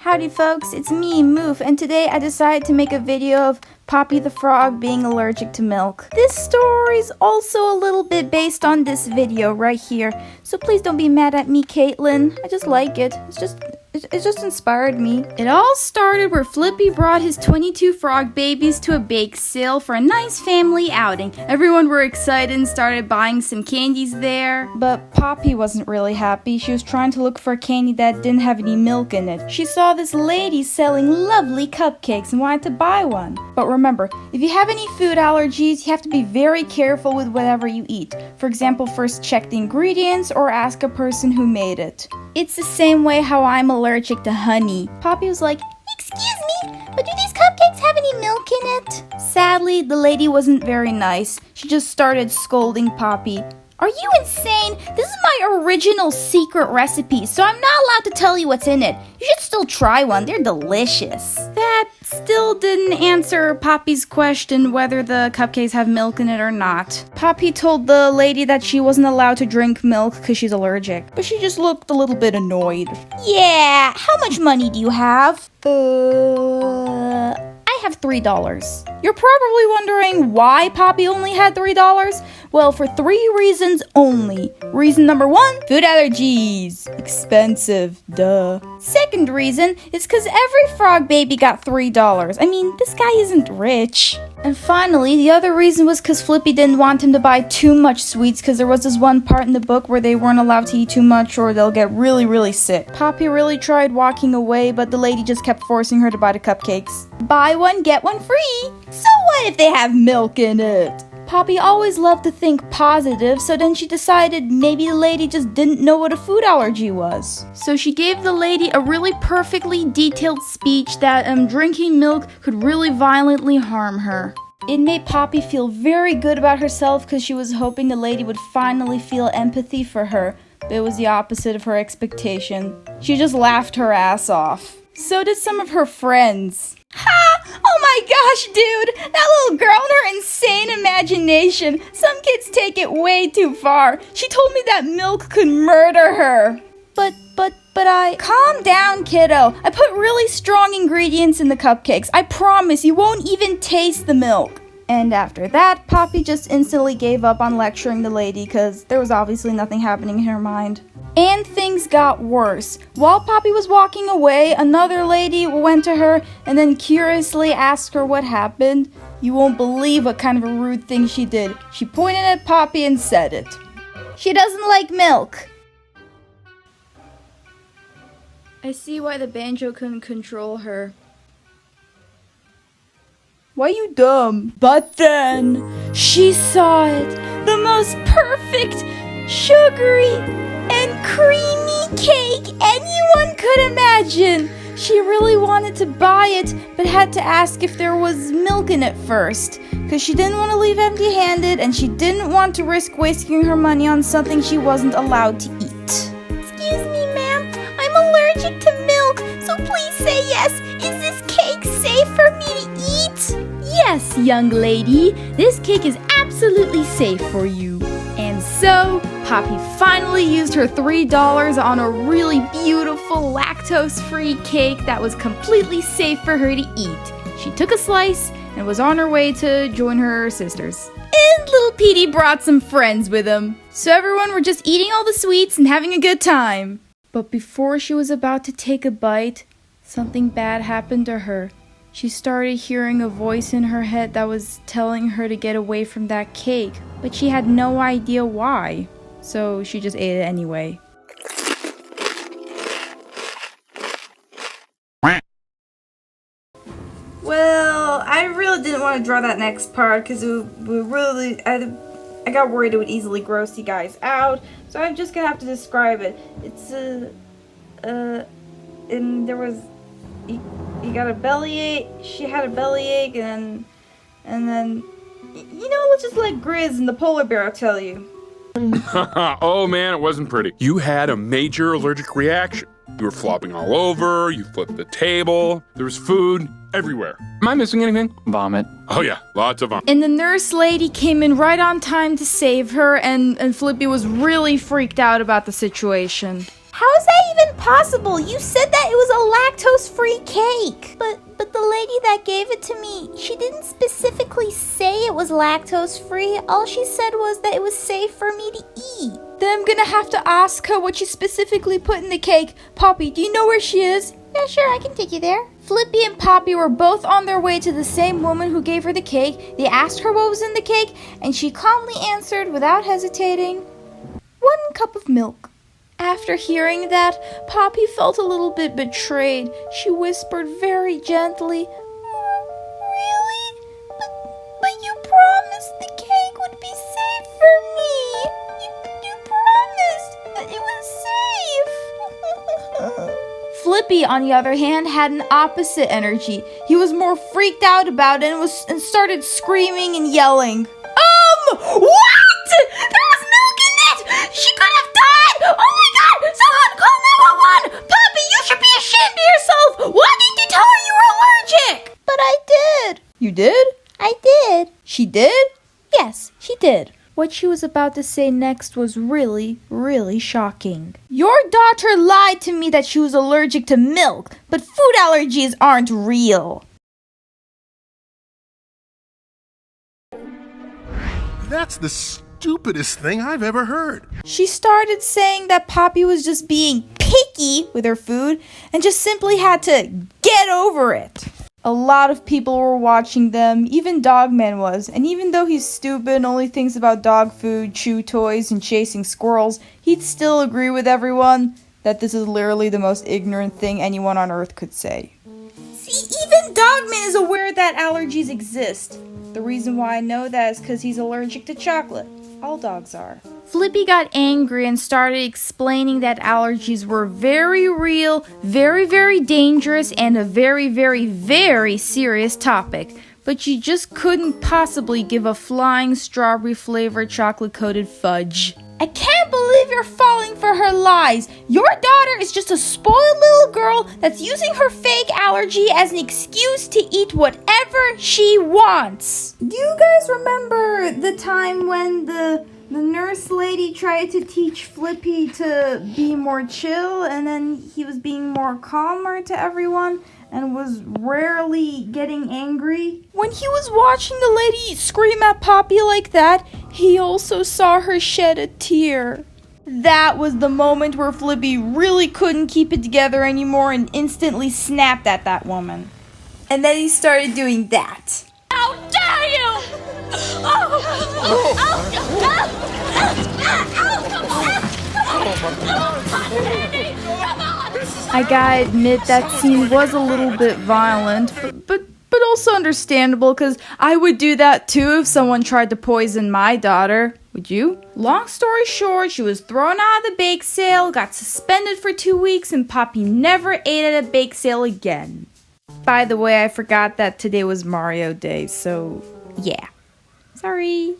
Howdy folks, it's me, Moof, and today I decided to make a video of Poppy the Frog being allergic to milk. This story's also a little bit based on this video right here, so please don't be mad at me, Caitlin. I just like it. It just inspired me. It all started where Flippy brought his 22 frog babies to a bake sale for a nice family outing. Everyone were excited and started buying some candies there. But Poppy wasn't really happy. She was trying to look for a candy that didn't have any milk in it. She saw this lady selling lovely cupcakes and wanted to buy one. But remember, if you have any food allergies, you have to be very careful with whatever you eat. For example, first check the ingredients or ask a person who made it. It's the same way how I'm allergic to honey. Poppy was like, "Excuse me, but do these cupcakes have any milk in it?" Sadly, the lady wasn't very nice. She just started scolding Poppy. "Are you insane? This is my original secret recipe, so I'm not allowed to tell you what's in it. You should still try one. They're delicious." That still didn't answer Poppy's question whether the cupcakes have milk in it or not. Poppy told the lady that she wasn't allowed to drink milk because she's allergic, but she just looked a little bit annoyed. "Yeah, how much money do you have?" I have $3. You're probably wondering why Poppy only had $3? Well, for 3 reasons only. Reason number 1, food allergies. Expensive, duh. Second reason is because every frog baby got $3. I mean, this guy isn't rich. And finally, the other reason was because Flippy didn't want him to buy too much sweets because there was this one part in the book where they weren't allowed to eat too much or they'll get really, really sick. Poppy really tried walking away, but the lady just kept forcing her to buy the cupcakes. Buy one, get one free. So what if they have milk in it? Poppy always loved to think positive, so then she decided maybe the lady just didn't know what a food allergy was. So she gave the lady a really perfectly detailed speech that drinking milk could really violently harm her. It made Poppy feel very good about herself because she was hoping the lady would finally feel empathy for her, but it was the opposite of her expectation. She just laughed her ass off. So did some of her friends. Ha! Oh my gosh, dude! That little girl and her insane imagination. Some kids take it way too far. She told me that milk could murder her. But I... Calm down, kiddo. I put really strong ingredients in the cupcakes. I promise you won't even taste the milk. And after that, Poppy just instantly gave up on lecturing the lady because there was obviously nothing happening in her mind. And things got worse. While Poppy was walking away, another lady went to her and then curiously asked her what happened. You won't believe what kind of a rude thing she did. She pointed at Poppy and said it. "She doesn't like milk." I see why the banjo couldn't control her. Why you dumb? But then she saw it. The most perfect, sugary, and creamy cake anyone could imagine. She really wanted to buy it, but had to ask if there was milk in it first, because she didn't want to leave empty-handed and she didn't want to risk wasting her money on something she wasn't allowed to eat. "Excuse me, ma'am, I'm allergic to milk, so please say yes. Is this cake safe for me to eat?" "Yes, young lady, this cake is absolutely safe for you." And so, Poppy finally used her $3 on a really beautiful lactose-free cake that was completely safe for her to eat. She took a slice and was on her way to join her sisters. And little Petey brought some friends with him. So everyone were just eating all the sweets and having a good time. But before she was about to take a bite, something bad happened to her. She started hearing a voice in her head that was telling her to get away from that cake, but she had no idea why. So she just ate it anyway. Well, I really didn't want to draw that next part because I got worried it would easily gross you guys out. So I'm just gonna have to describe it. It's and there was. You got a bellyache, she had a bellyache, and then, let's just let Grizz and the polar bear tell you. Oh man, it wasn't pretty. You had a major allergic reaction. You were flopping all over, you flipped the table, there was food everywhere. Am I missing anything? Vomit. Oh yeah, lots of vomit. And the nurse lady came in right on time to save her, and Flippy was really freaked out about the situation. How is that even possible? You said that it was a lactose-free cake. But the lady that gave it to me, she didn't specifically say it was lactose-free. All she said was that it was safe for me to eat. Then I'm gonna have to ask her what she specifically put in the cake. Poppy, do you know where she is? Yeah, sure, I can take you there. Flippy and Poppy were both on their way to the same woman who gave her the cake. They asked her what was in the cake, and she calmly answered without hesitating, 1 cup of milk. After hearing that, Poppy felt a little bit betrayed. She whispered very gently, Really? But you promised the cake would be safe for me. You promised that it was safe. Flippy, on the other hand, had an opposite energy. He was more freaked out about it and started screaming and yelling. What? There was milk in it! She could have died! Oh my god! Someone call 911! Poppy, you should be ashamed of yourself! Why didn't you tell her you were allergic? But I did. You did? I did. She did? Yes, she did. What she was about to say next was really, really shocking. Your daughter lied to me that she was allergic to milk, but food allergies aren't real. That's the stupidest thing I've ever heard. She started saying that Poppy was just being picky with her food and just simply had to get over it. A lot of people were watching them, even Dogman was, and even though he's stupid and only thinks about dog food, chew toys, and chasing squirrels, he'd still agree with everyone that this is literally the most ignorant thing anyone on earth could say. See, even Dogman is aware that allergies exist. The reason why I know that is because he's allergic to chocolate. All dogs are. Flippy got angry and started explaining that allergies were very real, very, very dangerous, and a very, very, very serious topic. But she just couldn't possibly give a flying strawberry-flavored chocolate-coated fudge. I can't believe you're falling for her lies. Your daughter is just a spoiled little girl that's using her fake allergy as an excuse to eat whatever she wants. Do you guys remember the time when the nurse lady tried to teach Flippy to be more chill, and then he was being more calmer to everyone and was rarely getting angry? When he was watching the lady scream at Poppy like that, he also saw her shed a tear. That was the moment where Flippy really couldn't keep it together anymore and instantly snapped at that woman. And then he started doing that. How dare you! I gotta admit that scene was a little bit violent, but also understandable, because I would do that too if someone tried to poison my daughter. Would you? Long story short, she was thrown out of the bake sale, got suspended for 2 weeks, and Poppy never ate at a bake sale again. By the way, I forgot that today was Mario Day, so yeah. Sorry.